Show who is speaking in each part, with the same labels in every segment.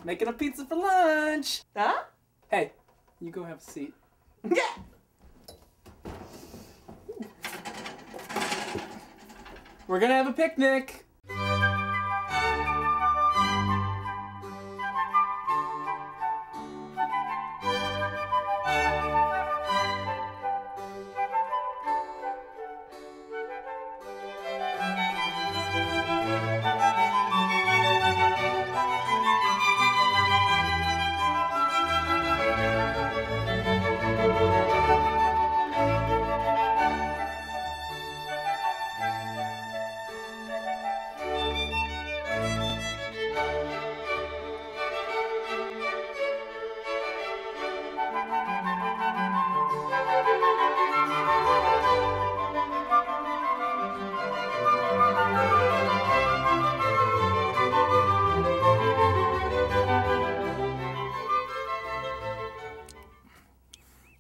Speaker 1: Making a pizza for lunch. Huh? Hey, you go have a seat. Yeah! We're gonna have a picnic.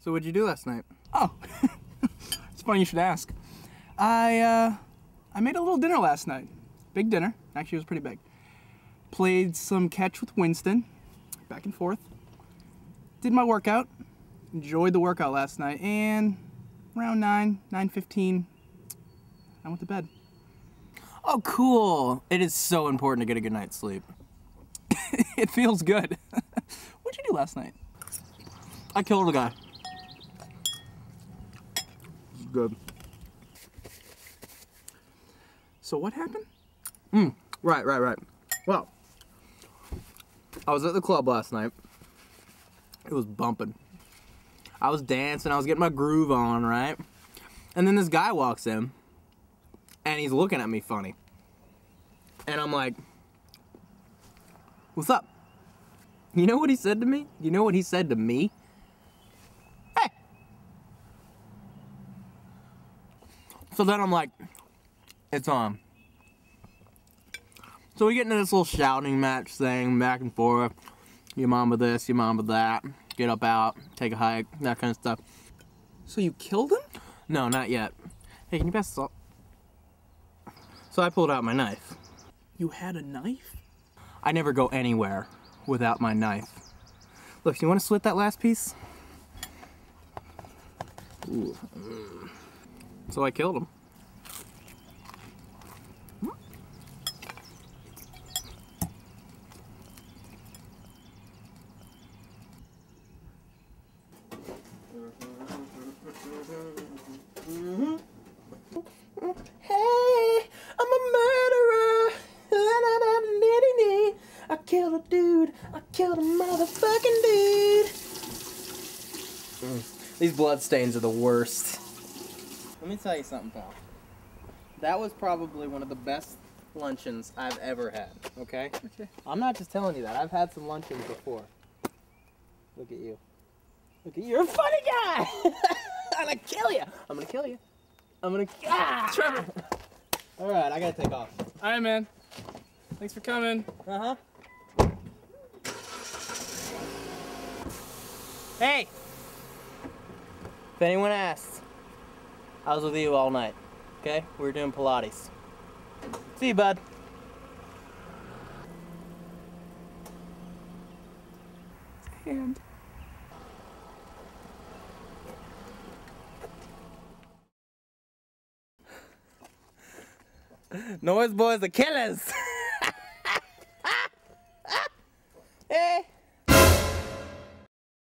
Speaker 2: So what'd you do last night? Oh, it's funny you should ask. I made a little dinner last night. Big dinner. Actually, it was pretty big. Played some catch with Winston, back and forth. Did my workout. Enjoyed the workout last night, and around 9:15, I went to bed.
Speaker 1: Oh, cool. It is so important to get a good night's sleep.
Speaker 2: It feels good. What'd you do last night?
Speaker 1: I killed a guy.
Speaker 2: Good. So what happened?
Speaker 1: Right. Well, I was at the club last night. It was bumping. I was dancing, I was getting my groove on, right? And then this guy walks in, and he's looking at me funny. And I'm like, what's up? You know what he said to me? You know what he said to me? Hey! So then I'm like, it's on. So we get into this little shouting match thing, back and forth. Your mama this, your mama that. Get up out, take a hike, that kind of stuff.
Speaker 2: So you killed him?
Speaker 1: No, not yet. Hey, can you pass the salt? So I pulled out my knife.
Speaker 2: You had a knife?
Speaker 1: I never go anywhere without my knife. Look, you want to slit that last piece? Ooh. So I killed him. Hey, I'm a murderer. I killed a dude. I killed a motherfucking dude. These blood stains are the worst. Let me tell you something, pal. That was probably one of the best luncheons I've ever had, okay?
Speaker 2: Okay.
Speaker 1: I'm not just telling you that. I've had some luncheons before. Look at you. Look at you. You're a funny guy! I'm gonna kill you! I'm gonna kill you. I'm gonna... Ah!
Speaker 2: Trevor!
Speaker 1: Alright, I gotta take off.
Speaker 2: Alright, man. Thanks for coming.
Speaker 1: Uh-huh. Hey! If anyone asks, I was with you all night, okay? We were doing Pilates. See you, bud.
Speaker 2: And...
Speaker 1: Noise boys are killers!